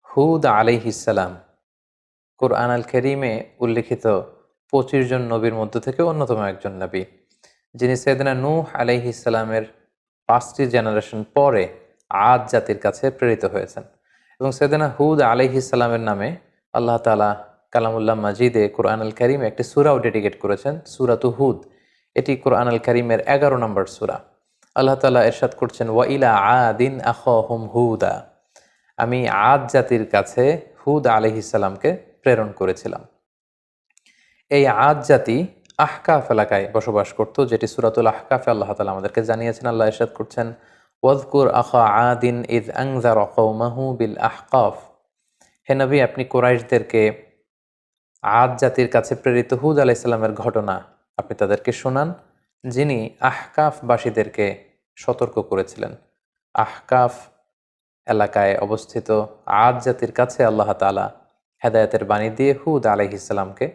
হুদ আলাইহিসসালাম কোরআন আল কারীমে উল্লিখিত ২৫ জন নবীর মধ্য থেকে অন্যতম একজন নবী, যিনি সাইয়েদনা নূহ আলাইহিসসালামের ৫টি জেনারেশন পরে আদ জাতির কাছে প্রেরিত হয়েছেন। এবং সাইয়েদনা হুদ আলাইহিসসালামের নামে আল্লাহ তাআলা কালামুল্লাহ মাজিদে কোরআন আল কারীমে একটি সূরাও ডেডিকেট করেছেন, সূরাতু হুদ। এটি কোরআন আল কারীমের ১১ নম্বর সূরা। আল্লাহ তাআলা ইরশাদ করছেন, ওয়া ইলা আদিন আখাহুম হুদা, আমি আদ জাতির কাছে হুদ আলাইহিসসালামকে প্রেরণ করেছিলাম। এই আদ জাতি আহকাফ এলাকায় বসবাস করত, যেটি সূরাতুল আহকাফে আল্লাহ তাআলা আমাদেরকে জানিয়েছেন। আল্লাহ ইরশাদ করছেন, ওয়াযকুর আখা আদিন ইয আনযারা কওমাহু বিল আহকাফ। হে নবী, আপনি কুরাইশদেরকে আদ জাতির কাছে প্রেরিত হুদ আলাইহিস সালামের ঘটনা আপনি তাদেরকে শোনান, যিনি আহকাফবাসীদেরকে সতর্ক করেছিলেন। আহকাফ এলাকায় অবস্থিত আদ জাতির কাছে আল্লাহ তাআলা হেদায়েতের বাণী দিয়ে হুদ আলাইহিস সালামকে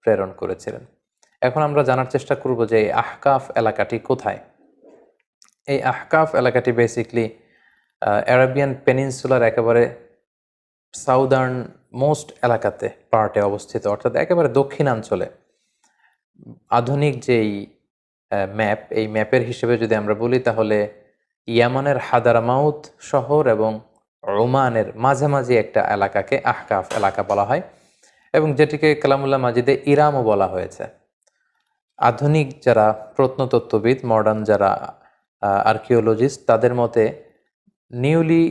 প্রেরণ করেছিলেন। এখন আমরা জানার চেষ্টা করব যে এই আহকাফ এলাকাটি কোথায়। এই আহকাফ এলাকাটি বেসিকলি অ্যারাবিয়ান পেনিনসুলার একেবারে সাউদার্ন মোস্ট এলাকাতে পার্টে অবস্থিত, অর্থাৎ একেবারে দক্ষিণাঞ্চলে। আধুনিক যেই ম্যাপ, এই ম্যাপের হিসেবে যদি আমরা বলি, তাহলে ইয়ামানের হাদারামাউত শহর এবং ওমানের মাঝামাঝি একটা এলাকাকে আহকাফ এলাকা বলা হয়, এবং যেটিকে কালামুল্লাহ মাজিদে ইরামও বলা হয়েছে। আধুনিক যারা প্রত্নতত্ত্ববিদ, মডার্ন যারা আর্কিওলজিস্ট, তাদের মতে নিউলি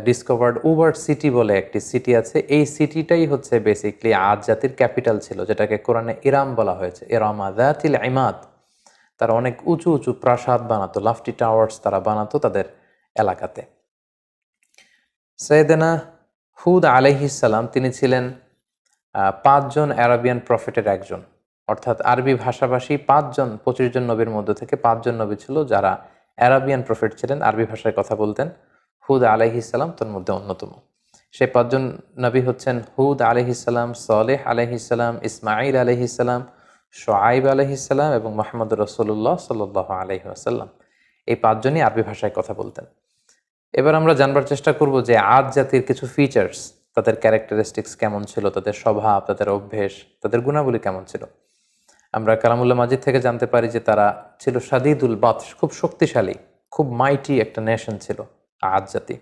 ডিসকভার্ড উবার সিটি বলে একটি সিটি আছে। এই সিটিটাই হচ্ছে বেসিকলি আদ জাতির ক্যাপিটাল ছিল, যেটাকে কোরআনে ইরাম বলা হয়েছে। ইরামা যাতিল ইমাদ। তারা অনেক উঁচু উঁচু প্রাসাদ বানাতো, লাফটি টাওয়ার্স তারা বানাতো তাদের এলাকাতে। সাইয়েদনা হুদ আলাইহিসসালাম তিনি ছিলেন ৫ জন অ্যারাবিয়ান প্রফেটের একজন, অর্থাৎ আরবি ভাষাভাষী ৫ জন ২৫ জন নবীর মধ্য থেকে ৫ জন নবী ছিল যারা অ্যারাবিয়ান প্রফেট ছিলেন, আরবি ভাষায় কথা বলতেন। হুদ আলাইহিসসালাম তার মধ্যে অন্যতম। সেই ৫ জন নবী হচ্ছেন হুদ আলাইহিসসালাম, সলেহ আলাইহিসসালাম, ইসমাঈল আলাইহিসসালাম, শুআয়ব আলাইহিসসালাম এবং মুহাম্মদুর রাসূলুল্লাহ সাল্লাল্লাহু আলাইহি ওয়াসাল্লাম। এই ৫ জনই আরবি ভাষায় কথা বলতেন। এবার আমরা জানবার চেষ্টা করব যে আদ জাতির কিছু ফিচার্স, তাদের ক্যারেক্টারিস্টিক্স কেমন ছিল, তাদের স্বভাব, তাদের অভ্যেস, তাদের গুণাবলী কেমন ছিল। আমরা কালামুল্লাহ মাজিদ থেকে জানতে পারি যে তারা ছিল শাদীদুল বাতশ, খুব শক্তিশালী, খুব মাইটি একটা নেশন ছিল আদ জাতি।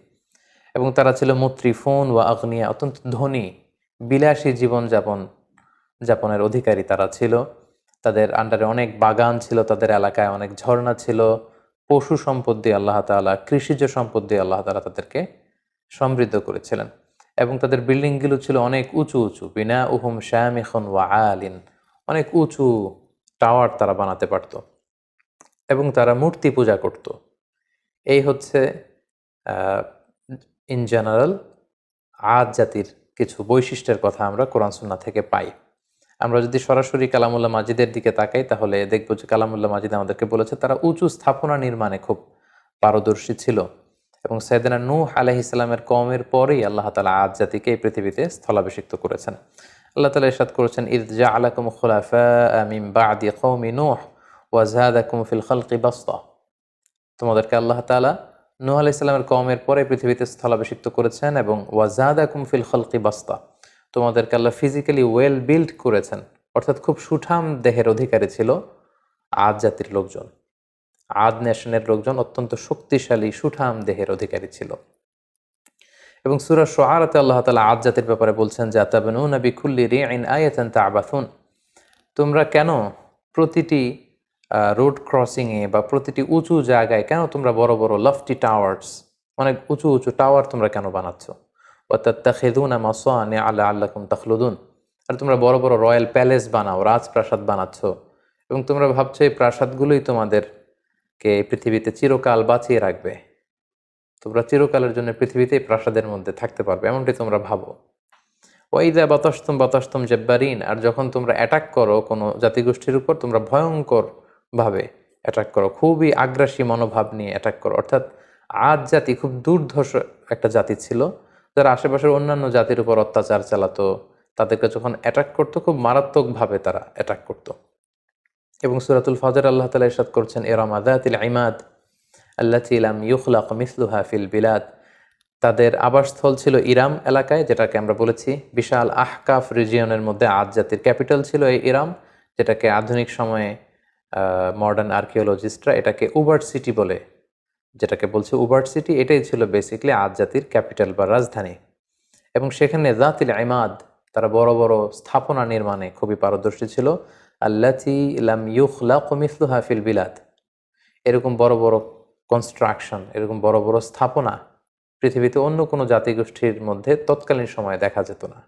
এবং তারা ছিল মুত্রিফুন ওয়া আগনিয়া, অত্যন্ত ধনী, বিলাসী যাপনের অধিকারী তারা ছিল। তাদের আন্ডারে অনেক বাগান ছিল, তাদের এলাকায় অনেক ঝর্ণা ছিল, পশু সম্পদ দিয়ে আল্লাহ তাআলা, কৃষিজ সম্পদ দিয়ে আল্লাহ তাআলা তাদেরকে সমৃদ্ধ করেছিলেন। এবং তাদের বিল্ডিংগুলো ছিল অনেক উঁচু উঁচু, বিনা উহুম শামিখুন ওয়া আলিন, অনেক উঁচু টাওয়ার তারা বানাতে পারত, এবং তারা মূর্তি পূজা করত। এই হচ্ছে ইন জেনারেল আদ জাতির কিছু বৈশিষ্ট্যের কথা আমরা কোরআন সুন্নাহ থেকে পাই। আমরা যদি সরাসরি কালামুল্লাহ মাজিদের দিকে তাকাই, তাহলে দেখব যে কালামুল্লাহ মাজিদ আমাদেরকে বলেছে তারা উঁচু স্থাপনা নির্মাণে খুব পারদর্শী ছিল। এবং সাইয়েদনা নূহ আলাইহিস সালামের কওমের পরেই আল্লাহ তাআলা আদ জাতিকে এই পৃথিবীতে স্থলাভিষিক্ত করেছেন। আল্লাহ তাআলা ইরশাদ করেছেন, ইয জাআলাকুম খুলাফাআ মিন বা'দি কওমি নূহ ওয়া যাদাকুম ফিল খালকি বাসতা। তোমাদেরকে আল্লাহ তাআলা নূহ আলাইহিস সালামের কওমের পরে পৃথিবীতে স্থলাভিষিক্ত করেছেন, এবং ওয়া যাদাকুম ফিল খালকি বাসতা, তোমাদেরকে আল্লাহ ফিজিক্যালি ওয়েল বিল্ড করেছেন, অর্থাৎ খুব সুঠাম দেহের অধিকারী ছিল আদ জাতির লোকজন। আদ নেশনের লোকজন অত্যন্ত শক্তিশালী সুঠাম দেহের অধিকারী ছিল। এবং সূরা শুআরাতে আল্লাহ তাআলা আদ জাতির ব্যাপারে বলছেন যে আতাবনুনা বিকুল্লি রিইন আয়াতান তা'বাসুন, তোমরা কেন প্রতিটি রোড ক্রসিংয়ে বা প্রতিটি উঁচু জায়গায় কেন তোমরা বড় বড় লফটি টাওয়ার্স, অনেক উঁচু উঁচু টাওয়ার তোমরা কেন বানাচ্ছ। ওয়া তাত্তাখিযুনা মাসানিআ লাআল্লাকুম তাখলুদুন, আর তোমরা বড় বড় রয়্যাল প্যালেস বানাও, রাজপ্রাসাদ বানাচ্ছ, এবং তোমরা ভাবছো এই প্রাসাদগুলোই তোমাদেরকে পৃথিবীতে চিরকাল বাঁচিয়ে রাখবে, তোমরা চিরকালের জন্য পৃথিবীতে প্রাসাদের মধ্যে থাকতে পারবে, এমনটি তোমরা ভাবো। ওয়াইদা বাতাসতুম বাতাসতুম জাব্বারিন, আর যখন তোমরা অ্যাটাক করো কোনো জাতিগোষ্ঠীর উপর, তোমরা ভয়ঙ্কর ভাবে অ্যাটাক করো, খুবই আগ্রাসী মনোভাব নিয়ে অ্যাটাক করো। অর্থাৎ আদ জাতি খুব দুর্ধর্ষ একটা জাতি ছিল, যারা আশেপাশের অন্যান্য জাতির উপর অত্যাচার চালাতো, তাদেরকে যখন অ্যাটাক করতো খুব মারাত্মকভাবে তারা অ্যাটাক করতো। এবং সূরাতুল ফজর আল্লাহ তাআলা ইরশাদ করছেন, ইরামা যাতিল ইমাদ আল্লাতী লাম ইউখলাক মিসলুহা ফিল বিলাদ, তাদের আবাসস্থল ছিল ইরাম এলাকায়, যেটাকে আমরা বলেছি বিশাল আহকাফ রিজিয়নের মধ্যে আদ জাতির ক্যাপিটাল ছিল এই ইরাম, যেটাকে আধুনিক সময়ে মডার্ন আর্কিওলজিস্টরা এটাকে উবার্ট সিটি বলে, যেটাকে বলছে উবার্ট সিটি, এটাই ছিল বেসিকলি আদ জাতির ক্যাপিটাল বা রাজধানী। এবং সেখানে জাতিল ইমাদ, তারা বড় বড় স্থাপনা নির্মাণে খুবই পারদর্শী ছিল। আল্লাতি লাম ইউখলাকু মিসলুহা ফিল বিলাদ, এরকম বড় বড় কনস্ট্রাকশন, এরকম বড় বড় স্থাপনা পৃথিবীতে অন্য কোনো জাতিগোষ্ঠীর মধ্যে তৎকালীন সময়ে দেখা যেত না,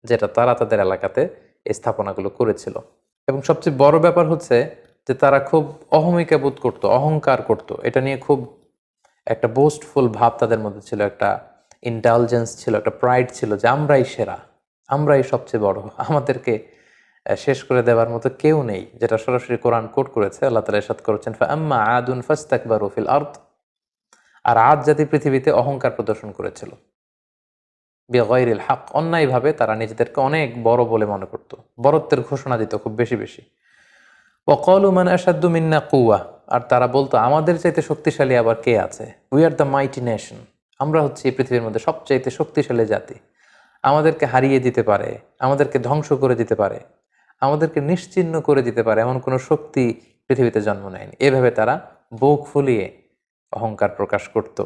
যেটা তারা তাদের এলাকাতে এই স্থাপনাগুলো করেছিল। এবং সবচেয়ে বড় ব্যাপার হচ্ছে যে তারা খুব অহমিকা বোধ করতো, অহংকার করত, এটা নিয়ে খুব একটা বোস্টফুল ভাব তাদের মধ্যে ছিল, একটা ইন্টালিজেন্স ছিল, একটা প্রাইড ছিল যে আমরাই সেরা, আমরাই সবচেয়ে বড়, আমাদেরকে শেষ করে দেওয়ার মতো কেউ নেই, যেটা সরাসরি কোরআন কোট করেছে। আল্লাহ তাআলা ইরশাদ করেছেন ফাআম্মা আদুন ফাস্তাকবারু ফিল আরদ, আর আদ জাতি পৃথিবীতে অহংকার প্রদর্শন করেছিল বিগাইরিল হক, অন্যায়ভাবে তারা নিজেদেরকে অনেক বড় বলে মনে করত, বড়ত্বের ঘোষণা দিত খুব বেশি বেশি। ওয়াকালু মান আশাদ্দু মিন্না কুওয়া, আর তারা বলতো আমাদের চাইতে শক্তিশালী আবার কে আছে, we are the mighty nation, আমরা হচ্ছে এই পৃথিবীর মধ্যে সবচাইতে শক্তিশালী জাতি, আমাদেরকে হারিয়ে দিতে পারে, আমাদেরকে ধ্বংস করে দিতে পারে, আমাদেরকে নিশ্চিহ্ন করে দিতে পারে এমন কোনো শক্তি পৃথিবীতে জন্ম নেয়নি। এভাবে তারা বুক ফুলিয়ে অহংকার প্রকাশ করত।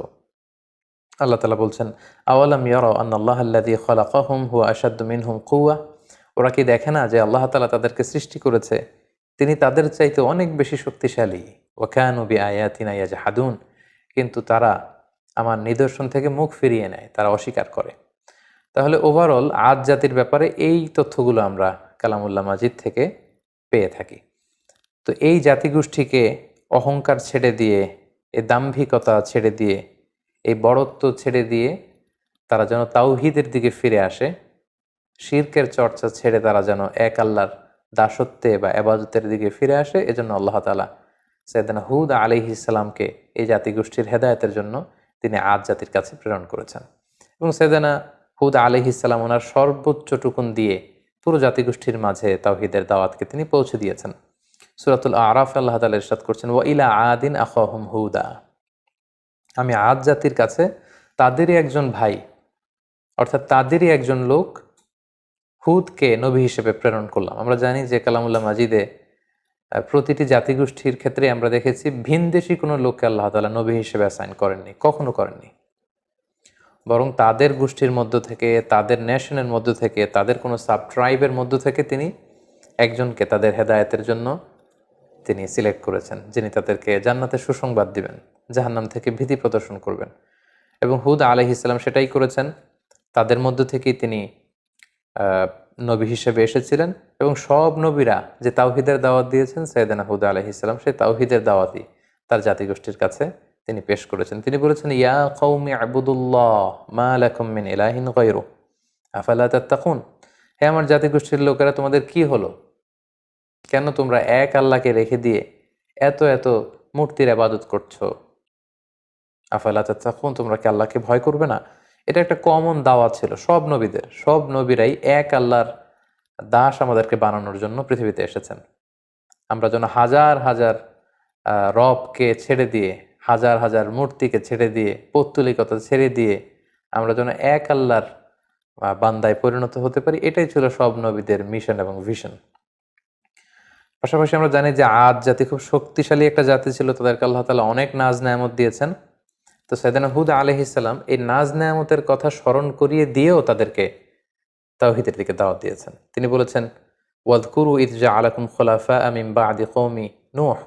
আল্লাহ তাআলা বলছেন আওয়ালাম ইয়ারাউ আন্নাল্লাহা আল্লাযী খালাকাহুম হুয়া আশাদ্দু মিনহুম কুওয়া, ওরা কি দেখে না যে আল্লাহ তাআলা তাদেরকে সৃষ্টি করেছে, তিনি তাদের চাইতে অনেক বেশি শক্তিশালী। ওয়া কানু বিআয়াতিনা ইয়াজহাদুন, কিন্তু তারা আমার নিদর্শন থেকে মুখ ফিরিয়ে নেয়, তারা অস্বীকার করে। তাহলে ওভারঅল আদ জাতির ব্যাপারে এই তথ্যগুলো আমরা কালামুল্লাহ মাজিদ থেকে পেয়ে থাকি। তো এই জাতিগোষ্ঠীকে অহংকার ছেড়ে দিয়ে, এই দাম্ভিকতা ছেড়ে দিয়ে, এই বড়ত্ব ছেড়ে দিয়ে তারা যেন তাওহীদের দিকে ফিরে আসে, শিরকের চর্চা ছেড়ে তারা যেন এক আল্লাহর দাসত্বে বা এবাদতের দিকে ফিরে আসে, এজন্য আল্লাহ তাআলা সাইয়েদনা হুদ আলাইহিস সালামকে এই জাতিগোষ্ঠীর হেদায়েতের জন্য তিনি আদ জাতির কাছে প্রেরণ করেছেন। এবং সাইয়েদনা হুদ আলাইহিস সালাম ওনার সর্বোচ্চ টুকুন দিয়ে পুরো জাতিগোষ্ঠীর মাঝে তাওহীদের দাওয়াতকে তিনি পৌঁছে দিয়েছেন। সূরাতুল আরাফ আল্লাহ তাআলা ইরশাদ করছেন ওয়া ইলা আদিন আখাহুম হুদা, আমি আদ জাতির কাছে তাদেরই একজন ভাই, অর্থাৎ তাদেরই একজন লোক হুদকে নবী হিসেবে প্রেরণ করলাম। আমরা জানি যে কালামুল্লাহ মাজিদে প্রতিটি জাতিগোষ্ঠীর ক্ষেত্রে আমরা দেখেছি ভিনদেশী কোনো লোককে আল্লাহ তাআলা নবী হিসেবে অ্যাসাইন করেননি, কখনো করেননি, বরং তাদের গোষ্ঠীর মধ্য থেকে, তাদের নেশনের মধ্য থেকে, তাদের কোনো সাব ট্রাইবের মধ্য থেকে তিনি একজনকে তাদের হেদায়েতের জন্য তিনি সিলেক্ট করেছেন, যিনি তাদেরকে জান্নাতের সুসংবাদ দিবেন, জাহান্নাম থেকে ভীতি প্রদর্শন করবেন। এবং হুদ আলাইহিস সালাম সেটাই করেছেন, তাদের মধ্য থেকেই তিনি নবী হিসেবে এসেছিলেন। এবং সব নবীরা যে তাওহীদের দাওয়াত দিয়েছেন, সাইয়েদনা হুদ আলাইহিস সালাম সেই তাওহীদের দাওয়াতই তার জাতিগোষ্ঠীর কাছে তিনি পেশ করেছেন। তিনি বলেছেন ইয়া কওমি আবুদুল্লাহ মা লাকুম মিন ইলাহিন গায়রু আফালা তাত্তাকুন, হে আমার জাতিগোষ্ঠীর লোকেরা, তোমাদের কি হলো, কেন তোমরা এক আল্লাহকে রেখে দিয়ে এত এত মূর্তির ইবাদত করছো, আফালা তাত্তাকুন, তোমরা কি আল্লাহকে ভয় করবে না? এটা একটা কমন দাওয়াত ছিল সব নবীদের, সব নবীরাই এক আল্লাহর দাস আমাদেরকে বানানোর জন্য পৃথিবীতে এসেছেন। আমরা যেন হাজার হাজার রবকে ছেড়ে দিয়ে, হাজার হাজার মূর্তিকে ছেড়ে দিয়ে, পৌত্তলিকতা ছেড়ে দিয়ে আমরা যেন এক আল্লাহর বান্দায় পরিণত হতে পারি, এটাই ছিল সব নবীদের মিশন এবং ভিশন। পাশাপাশি আমরা জানি যে আদ জাতি খুব শক্তিশালী একটা জাতি ছিল, তাদেরকে আল্লাহ তাআলা অনেক নাজ নেয়ামত দিয়েছেন। তো সাইয়েদনা হুদ আলাইহিস সালাম এই নাজ নেয়ামতের কথা স্মরণ করিয়ে দিয়েও তাদেরকে তাওহীদের দিকে দাওয়াত দিয়েছেন। তিনি বলেছেন ওয়াযকুরু ইয জাআলাকুম খুলাফা মিন বা'দি কওমি নূহ,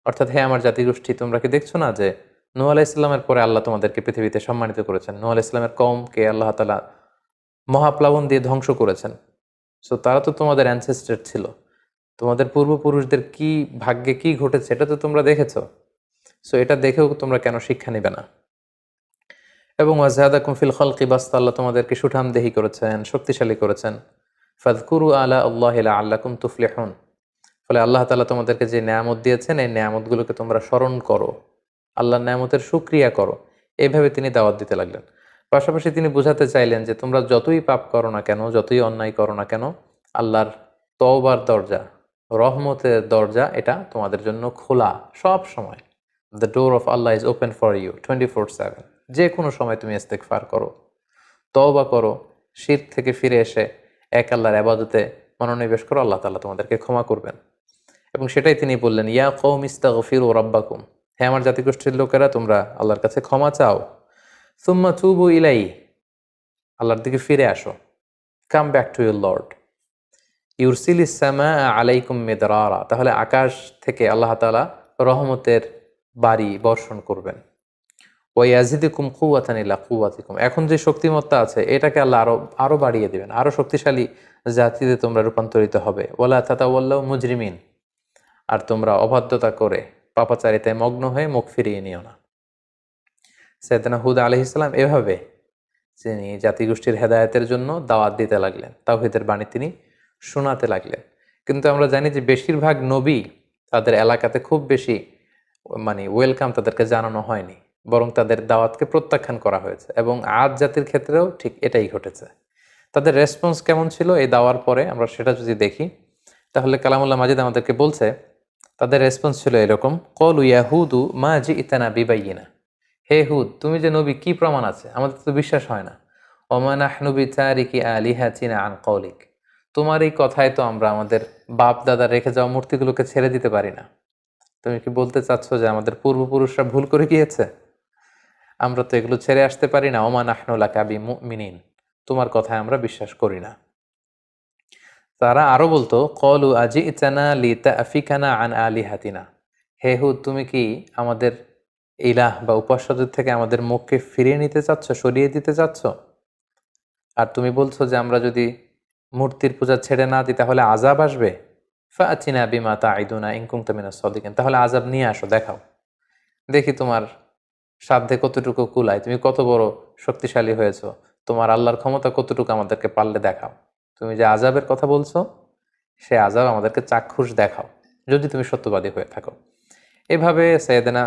অর্থাৎ হে আমার জাতিগোষ্ঠী, তোমরা কি দেখছো না যে নূহ আলাইহিস সালামের পরে আল্লাহ তোমাদেরকে পৃথিবীতে সম্মানিত করেছেন। নূহ আলাইহিস সালামের কওমকে আল্লাহ তাআলা মহাপ্লাবন দিয়ে ধ্বংস করেছেন। সো তারা তো তোমাদের অ্যানসেস্টর ছিল, তোমাদের পূর্বপুরুষদের কি ভাগ্যে কি ঘটেছে এটা তো তোমরা দেখেছো। সো এটা দেখেও তোমরা কেন শিক্ষা নিবে না? এবং ওয়াজহাদাকুম ফিল খালকি বাসতা, আল্লাহ তোমাদেরকে সুঠামদেহী করেছেন, শক্তিশালী করেছেন। ফাযকুরু আলা আল্লাহি লাআল্লাকুম তুফলিহুন, ফলে আল্লাহ তাআলা তোমাদেরকে যে নেয়ামত দিয়েছেন এই নেয়ামতগুলোকে তোমরা স্মরণ করো, আল্লাহর নেয়ামতের শুকরিয়া করো। এইভাবে তিনি দাওয়াত দিতে লাগলেন। পাশাপাশি তিনি বোঝাতে চাইলেন যে তোমরা যতই পাপ করো না কেন, যতই অন্যায় করো না কেন, আল্লাহর তওবার দরজা, রহমতের দরজা এটা তোমাদের জন্য খোলা সব সময়। The door of Allah is open for you 24/7। যে কোনো সময় তুমি ইস্তেগফার করো, তওবা করো, শিরক থেকে ফিরে এসে এক আল্লাহর ইবাদতে মনোনিবেশ করো, আল্লাহ তাআলা তোমাদেরকে ক্ষমা করবেন। এবং সেটাই তিনি বললেন, ইয়া কওম ইস্তাগফিরু রাব্বাকুম, হে আমার জাতিগোষ্ঠীর লোকেরা, তোমরা আল্লাহর কাছে ক্ষমা চাও। সুম্মা তুবু ইলাইহি, আল্লাহর দিকে ফিরে আসো। Come back to your lord. ইউরসিলিস সামা আলাইকুম মিদরারা, তাহলে আকাশ থেকে আল্লাহ তাআলা রহমতের বাড়ি বর্ষণ করবেন। ওয়াইয়াজিদুকুম কুওয়াতান ইলা কুওয়াতিকুম, এখন যে শক্তিমত্তা আছে এটাকে আল্লাহ আরো বাড়িয়ে দিবেন, আরো শক্তিশালী জাতিতে তোমরা রূপান্তরিত হবে। ওয়ালা তাতাওয়াল্লাউ মুজরিমিন, আর তোমরা অবাধ্যতা করে পাপাচারিতায় মগ্ন হয়ে মুখ ফিরিয়ে নিও না। সাইয়েদনা হুদ আলাইহিস সালাম এভাবে তিনি জাতিগোষ্ঠীর হেদায়েতের জন্য দাওয়াত দিতে লাগলেন, তাওহীদের বাণী তিনি শোনাতে লাগলেন। কিন্তু আমরা জানি যে বেশিরভাগ নবী তাদের এলাকাতে খুব বেশি ওয়েলকাম তাদেরকে জানানো হয়নি, বরং তাদের দাওয়াতকে প্রত্যাখ্যান করা হয়েছে। এবং আদ জাতির ক্ষেত্রেও ঠিক এটাই ঘটেছে। তাদের রেসপন্স কেমন ছিল এই দাওয়ার পরে আমরা সেটা যদি দেখি, তাহলে কালামুল্লাহ মাজিদ আমাদেরকে বলছে তাদের রেসপন্স ছিল এরকম, কলু ইয়াহুদু মা জিইতানা বিবাইয়িনা, হে হুদ, তুমি যে নবী কি প্রমাণ আছে, আমাদের তো বিশ্বাস হয় না। ওমা নাহনু বিতারিকি আলিহাতিনা আন কওলিক, তোমার এই কথায় তো আমরা আমাদের বাপ দাদা রেখে যাওয়া মূর্তিগুলোকে ছেড়ে দিতে পারি না। তুমি কি বলতে চাচ্ছ যে আমাদের পূর্বপুরুষরা ভুল করে গিয়েছে? আমরা তো এগুলো ছেড়ে আসতে পারি না। ওমা নাহনু লাকা বিমুমিনিন, তোমার কথায় আমরা বিশ্বাস করি না। তারা আরো বলতো, কলু আজিইতানা লিতাফিকানা আন আলিহাতিনা, হে হুদ, তুমি কি আমাদের ইলাহ বা উপাস্যদের থেকে আমাদের মুখকে ফিরিয়ে নিতে চাচ্ছ, সরিয়ে দিতে চাচ্ছ? আর তুমি বলছো যে আমরা যদি মূর্তির পূজা ছেড়ে না দিই তাহলে আযাব আসবে। ফাআতিনা বিমা তাইদুনা ইন কুনতা মিনাস সাদিকিন, তাহলে আযাব নিয়ে আসো, দেখাও, দেখি তোমার সাধ্যে কতটুকু কুলায়, তুমি কত বড় শক্তিশালী হয়েছো, তোমার আল্লাহর ক্ষমতা কতটুকু আমাদেরকে পারলে দেখাও। তুমি যে আযাবের কথা বলছো সে আযাব আমাদেরকে চাক্ষুষ দেখাও, যদি তুমি সত্যবাদী হয়ে থাকো। এভাবে সাইয়েদনা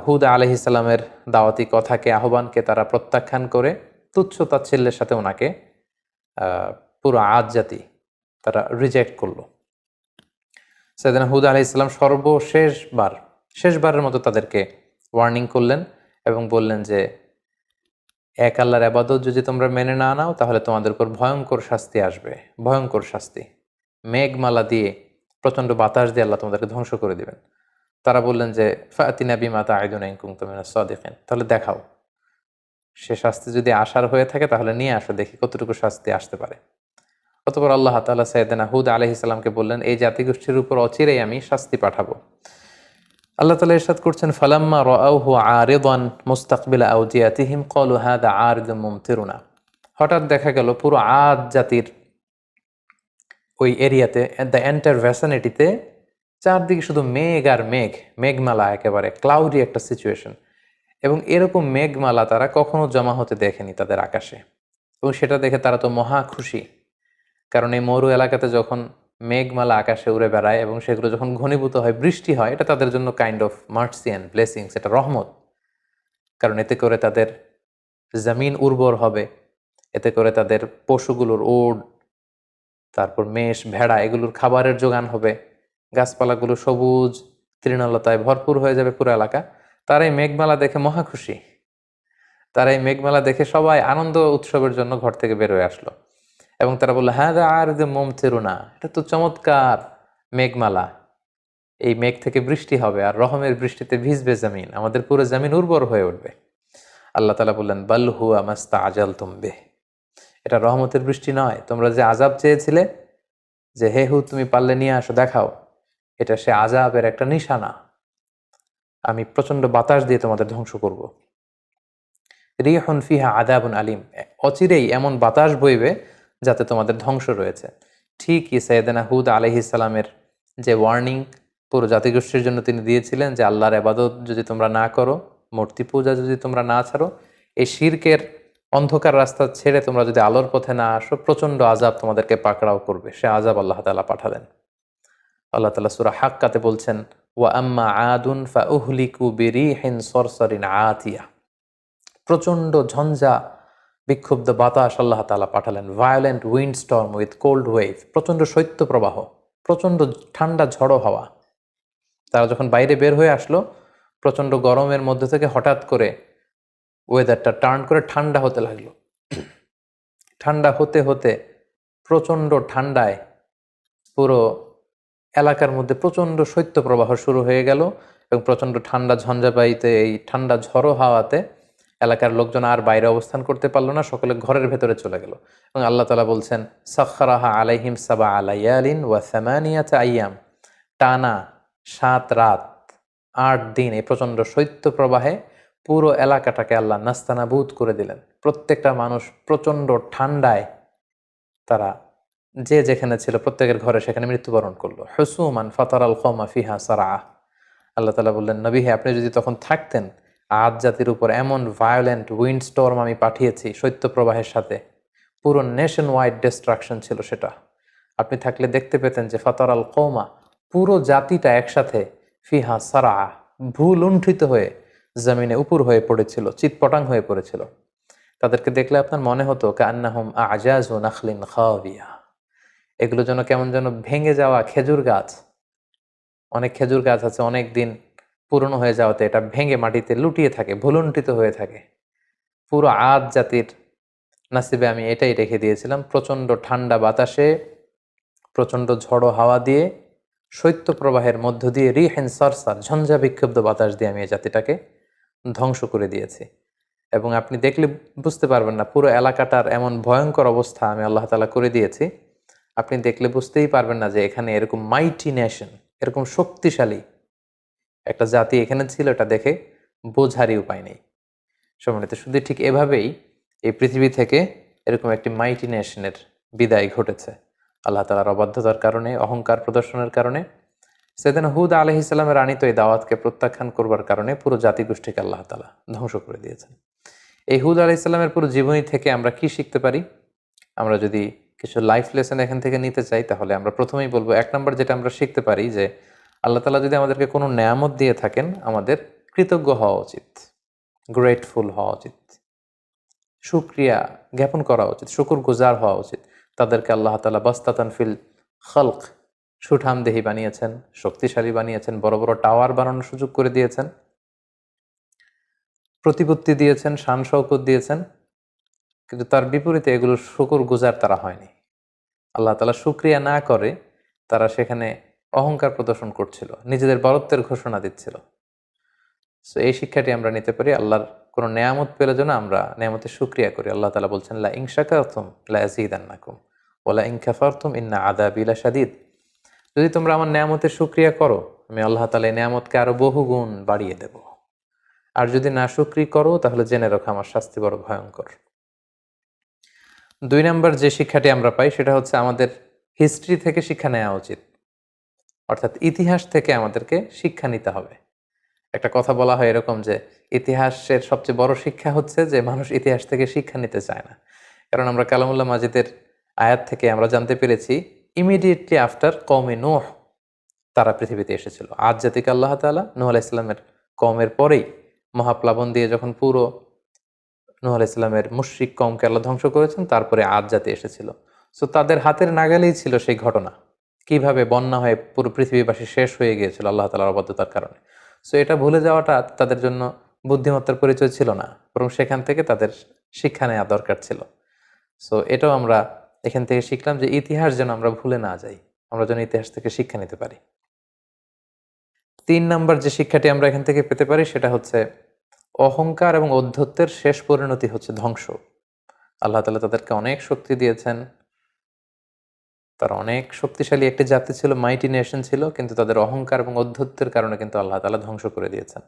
হুদ আলাইহিস সালামের দাওয়াতি কথাকে, আহ্বানকে তারা প্রত্যাখ্যান করে তুচ্ছ তাচ্ছিল্যের সাথে ওনাকে পুরো আদ জাতি তারা রিজেক্ট করলো। সাইয়েদনা হুদ আলাইহিস সালাম শেষবারের মতো তাদেরকে ওয়ার্নিং করলেন এবং বললেন যে এক আল্লাহর ইবাদত যদি তোমরা মেনে না নাও তাহলে তোমাদের উপর ভয়ঙ্কর শাস্তি আসবে, ভয়ঙ্কর শাস্তি। মেঘমালা দিয়ে, প্রচণ্ড বাতাস দিয়ে আল্লাহ তোমাদেরকে ধ্বংস করে দিবেন। তারা বললেন যে ফাতিনা বিমা তাইদুনা ইন কুনতুম মিনাস সাদিকিন, তাহলে দেখাও, সে শাস্তি যদি আসার হয়ে থাকে তাহলে নিয়ে আসো, দেখি কতটুকু শাস্তি আসতে পারে। অতঃপর আল্লাহ তাআলা সাইয়েদনা হুদ আলাইহিস সালামকে বললেন, এই জাতিগোষ্ঠীর উপর অচিরেই আমি শাস্তি পাঠাবো। আল্লাহ তাআলা ইরশাদ করছেন, ফালাম্মা রাআউহু আরিদান মুস্তাকবিলা আওদিয়াতিহিম ক্বালু হাযা আরিদুম মুমতিরুনা, হঠাৎ দেখা গেল পুরো আদ জাতির ওই এরিয়াতে, দ্য এন্টায়ার ভ্যাসিনিটিতে চারদিকে শুধু মেঘ আর মেঘ, মেঘমালা, একেবারে ক্লাউডি একটা সিচুয়েশন। এবং এরকম মেঘমালা তারা কখনো জমা হতে দেখেনি তাদের আকাশে। এবং সেটা দেখে তারা তো মহা খুশি, কারণ এই মরু এলাকাতে যখন মেঘমালা আকাশে উড়ে বেড়ায় এবং সেগুলো যখন ঘনীভূত হয়, বৃষ্টি হয়, এটা তাদের জন্য kind of mercy and blessings, এটা রহমত। কারণ এতে করে তাদের জমিন উর্বর হবে, এতে করে তাদের পশুগুলোর ওট, তারপর মেষ, ভেড়া, এগুলোর খাবারের যোগান হবে, গাছপালাগুলো সবুজ তৃণলতায় ভরপুর হয়ে যাবে পুরো এলাকা। তারা এই মেঘমালা দেখে মহা খুশি। তারা এই মেঘমালা দেখে সবাই আনন্দ উৎসবের জন্য ঘর থেকে বের হয়ে আসলো এবং তারা বললো, হ্যাঁ আর মুমতিরুনা, এটা তো চমৎকার মেঘমালা, এই মেঘ থেকে বৃষ্টি হবে আর রহমের বৃষ্টিতে ভিজবে জমিন, আমাদের পুরো জমিন উর্বর হয়ে উঠবে। আল্লাহ তাআলা বললেন, বাল হুয়া মাস্তাআজালতুম বিহ, এটা রহমতের বৃষ্টি নয়, তোমরা যে আযাব চেয়েছিলে যে হে হুদ তুমি পারলে নিয়ে আসো, দেখাও, এটা সে আযাবের একটা নিশানা। আমি প্রচন্ড বাতাস দিয়ে তোমাদের ধ্বংস করব। রিহুন ফিহা আযাবুন আলিম, অচিরেই এমন বাতাস বইবে যাতে তোমাদের ধ্বংস রয়েছে। ঠিকই সাইয়েদনা হুদ আলাইহিস সালামের যে ওয়ার্নিং পুরো জাতিগোষ্ঠীর জন্য তিনি দিয়েছিলেন যে আল্লাহর ইবাদত যদি তোমরা না করো, মূর্তি পূজা যদি তোমরা না ছাড়ো, এই শিরকের অন্ধকার রাস্তা ছেড়ে তোমরা যদি আলোর পথে না আসো, প্রচন্ড আযাব তোমাদেরকে পাকড়াও করবে। সে আযাব আল্লাহ তাআলা পাঠালেন। আল্লাহ তাআলা সূরা হাক্কাতে বলছেন, ওয়া আম্মা আদুন ফাউহলিকু বিরিহিন সরসরিন আতিয়া, প্রচণ্ড ঝঞ্ঝা বিক্ষুব্ধ বাতাস আল্লাহ তাআলা পাঠালেন। Violent wind storm with cold wave, প্রচণ্ড শৈত্যপ্রবাহ, প্রচণ্ড ঠান্ডা ঝড়ো হাওয়া। তারা যখন বাইরে বের হয়ে আসলো, প্রচণ্ড গরমের মধ্যে থেকে হঠাৎ করে ওয়েদারটা টার্ন করে ঠান্ডা হতে লাগলো। ঠান্ডা হতে হতে প্রচণ্ড ঠান্ডায় পুরো এলাকার মধ্যে প্রচণ্ড শৈত্যপ্রবাহ শুরু হয়ে গেল এবং প্রচণ্ড ঠান্ডা ঝঞ্ঝাবায়ুতে, এই ঠান্ডা ঝড়ো হাওয়াতে এলাকার লোকজন আর বাইরে অবস্থান করতে পারলো না, সকলে ঘরের ভেতরে চলে গেল। এবং আল্লাহ তাআলা বলছেন, সাখখারাহা আলাইহিম সাবা আলাইয়ালিন ওয়া সামানিয়াতা আইয়াম, টানা 7 রাত 8 দিন এই প্রচণ্ড শৈত্যপ্রবাহে পুরো এলাকাটাকে আল্লাহ নাস্তানাবুদ করে দিলেন। প্রত্যেকটা মানুষ প্রচণ্ড ঠান্ডায় তারা যে যেখানে ছিল প্রত্যেকের ঘরে সেখানে মৃত্যুবরণ করলো। হুসুমান ফাতারাল কওমা ফিহা সারআ। আল্লাহ তাআলা বললেন, নবী হে, আপনি যদি তখন থাকতেন, আদ জাতির উপর এমন ভায়োলেন্ট উইন্ড স্টর্ম আমি পাঠিয়েছি শৈত্যপ্রবাহের সাথে, পুরো নেশন ওয়াইড ডিস্ট্রাকশন ছিল সেটা। আপনি থাকলে দেখতে পেতেন যে ফাতারাল কওমা, পুরো জাতিটা একসাথে, ফিহা সারআ, ভূলুণ্ঠিত হয়ে জমিনে উপর হয়ে পড়েছিল, চিৎপটাং হয়ে পড়েছিল। তাদেরকে দেখলে আপনার মনে হতো কান্নাহুম আজাজু নাখলিন খাওয়িয়া, এগুলো যেন কেমন যেন ভেঙে যাওয়া খেজুর গাছ। অনেক খেজুর গাছ আছে অনেক দিন পুরনো হয়ে যাওয়াতে এটা ভেঙে মাটিতে লুটিয়ে থাকে, ভুলুণ্ঠিত হয়ে থাকে। পুরো আদ জাতির নাসিবে আমি এটাই রেখে দিয়েছিলাম। প্রচণ্ড ঠান্ডা বাতাসে, প্রচণ্ড ঝড়ো হাওয়া দিয়ে, শৈত্যপ্রবাহের মধ্য দিয়ে, রিহেন সরসার, ঝঞ্ঝা বিক্ষুব্ধ বাতাস দিয়ে আমি এই জাতিটাকে ধ্বংস করে দিয়েছি। এবং আপনি দেখলে বুঝতে পারবেন না পুরো এলাকাটার এমন ভয়ঙ্কর অবস্থা আমি আল্লাহ তাআলা করে দিয়েছি। আপনি দেখলে বুঝতেই পারবেন না যে এখানে এরকম মাইটি নেশন, এরকম শক্তিশালী একটা জাতি এখানে ছিল, এটা দেখে বোঝারই উপায় নেই। সম্মানিত শুধু ঠিক এভাবেই এই পৃথিবী থেকে এরকম একটি মাইটি নেশনের বিদায় ঘটেছে আল্লাহ তাআলার অবাধ্যতার কারণে, অহংকার প্রদর্শনের কারণে। সেদিন হুদ আলাইহিস সালামের আনিত এই দাওয়াতকে প্রত্যাখ্যান করবার কারণে পুরো জাতিগোষ্ঠীকে আল্লাহ তাআলা ধ্বংস করে দিয়েছেন। এই হুদ আলাইহিস সালামের পুরো জীবনী থেকে আমরা কি শিখতে পারি? আমরা যদি কিছু লাইফ লেসন এখান থেকে নিতে চাই, তাহলে আমরা প্রথমেই বলবো, 1 নম্বর যেটা আমরা শিখতে পারি যে আল্লাহ তাআলা যদি আমাদেরকে কোনো নেয়ামত দিয়ে থাকেন, আমাদের কৃতজ্ঞ হওয়া উচিত, গ্রেটফুল হওয়া উচিত, শুকরিয়া জ্ঞাপন করা উচিত, শুকর গুজার হওয়া উচিত। তাদেরকে আল্লাহ তাআলা বাস্তাতান ফিল খালক, সুঠামদেহী বানিয়েছেন, শক্তিশালী বানিয়েছেন, বড় বড় টাওয়ার বানানোর সুযোগ করে দিয়েছেন, প্রতিপত্তি দিয়েছেন, শান শওকত দিয়েছেন। কিন্তু তার বিপরীতে এগুলোর শুকর গুজার তারা হয়নি। আল্লাহ তাআলা শুকরিয়া না করে তারা সেখানে অহংকার প্রদর্শন করছিল, নিজেদের বরত্বের ঘোষণা দিচ্ছিল। সো এই শিক্ষাটি আমরা নিতে পারি, আল্লাহর কোনো নেয়ামত পেলে যেন আমরা নেয়ামতের শুকরিয়া করি। আল্লাহ তাআলা বলছেন, লা ইন শাকারতুম লা আযীদান্নাকুম ওয়া লা ইন কাফারতুম ইন্না আযাবি লাশাদীদ। যদি তোমরা আমার নেয়ামতের শুকরিয়া করো, আমি আল্লাহ তাআলা এই নেয়ামতকে আরো বহুগুণ বাড়িয়ে দেব। আর যদি না শুকরি করো, তাহলে জেনে রাখো আমার শাস্তি বড় ভয়ঙ্কর। 2 নম্বর যে শিক্ষাটি আমরা পাই সেটা হচ্ছে আমাদের হিস্ট্রি থেকে শিক্ষা নেওয়া উচিত। অর্থাৎ ইতিহাস থেকে আমাদেরকে শিক্ষা নিতে হবে। একটা কথা বলা হয় এরকম যে ইতিহাসের সবচেয়ে বড় শিক্ষা হচ্ছে যে মানুষ ইতিহাস থেকে শিক্ষা নিতে চায় না। কারণ আমরা কালামুল্লাহ মাজিদের আয়াত থেকে আমরা জানতে পেরেছি ইমিডিয়েটলি আফটার কওমে নূহ তারা পৃথিবীতে এসেছিল। আদ জাতিকে আল্লাহ তাআলা নূহ আলাইহিস সালামের কওমের পরেই মহাপ্লাবন দিয়ে যখন পুরো নূহ আলাইহিস সালামের মুশরিক কওমকে আল্লাহ ধ্বংস করেছেন, তারপরে আদ জাতি এসেছিল। সো তাদের হাতের নাগালেই ছিল সেই ঘটনা, কিভাবে বন্যা হয়ে পুরো পৃথিবীবাসী শেষ হয়ে গিয়েছিল আল্লাহ তাআলার অবাধ্যতার কারণে। সো এটা ভুলে যাওয়াটা তাদের জন্য বুদ্ধিমত্তার পরিচয় ছিল না, বরং সেখান থেকে তাদের শিক্ষা নেওয়া দরকার ছিল। সো এটাও আমরা এখান থেকে শিখলাম যে ইতিহাস যেন আমরা ভুলে না যাই, আমরা যেন ইতিহাস থেকে শিক্ষা নিতে পারি। 3 নাম্বার যে শিক্ষাটি আমরা এখান থেকে পেতে পারি সেটা হচ্ছে অহংকার এবং ঔদ্ধত্যের শেষ পরিণতি হচ্ছে ধ্বংস। আল্লাহ তাআলা তাদেরকে অনেক শক্তি দিয়েছেন, তারা অনেক শক্তিশালী একটি জাতি ছিল, মাইটি নেশন ছিল, কিন্তু তাদের অহংকার এবং ঔদ্ধত্যের কারণে কিন্তু আল্লাহ তাআলা ধ্বংস করে দিয়েছেন।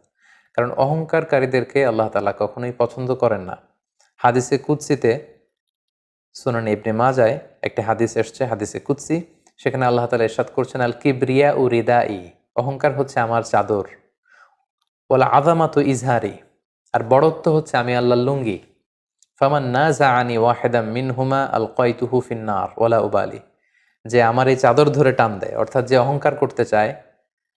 কারণ অহংকারকারীদেরকে আল্লাহ তাআলা কখনোই পছন্দ করেন না। হাদিসে কুদসিতে, সুনান ইবনে মাজায় একটি হাদিস এসছে, হাদিসে কুদসি, সেখানে আল্লাহ তাআলা ইরশাদ করছেন, আল কিবরিয়া উ রিদাই, অহংকার হচ্ছে আমার চাদর, ওয়ালা আযামাতু ইজহারি, আর বড়ত্ব হচ্ছে আমি আল্লাহর লুঙ্গি। ফামান নাযাআনি ওয়াহিদাম মিনহুমা আলকাইতুহু ফিন্নার ওয়ালা উবালি, যে আমার এই চাদর ধরে টান দেয়, অর্থাৎ যে অহংকার করতে চায়,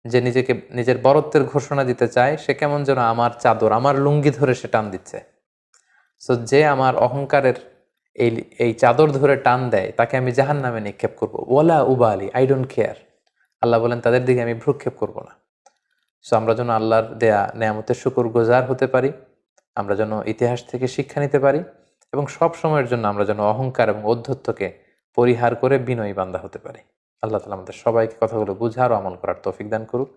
যে নিজেকে নিজের বরত্বের ঘোষণা দিতে চায়, সে কেমন যেন আমার চাদর, আমার লুঙ্গি ধরে সে টান দিচ্ছে। সো যে আমার অহংকারের এই এই চাদর ধরে টান দেয়, তাকে আমি জাহান্নামে নিক্ষেপ করব। ওয়ালা উবালি, আই ডোন্ট কেয়ার। আল্লাহ বলেন তাদের দিকে আমি ভ্রুক্ষেপ করব না। সো আমরা যেন আল্লাহর দেয়া নেয়ামতের শুকর গুজার হতে পারি, আমরা যেন ইতিহাস থেকে শিক্ষা নিতে পারি এবং সব সময়ের জন্য আমরা যেন অহংকার এবং ঔদ্ধত্যকে পরিহার করে বিনয়ী বান্দা হতে পারি। আল্লাহ তাআলা আমাদের সবাইকে কথাগুলো বুঝার ও আমল করার তৌফিক দান করুক।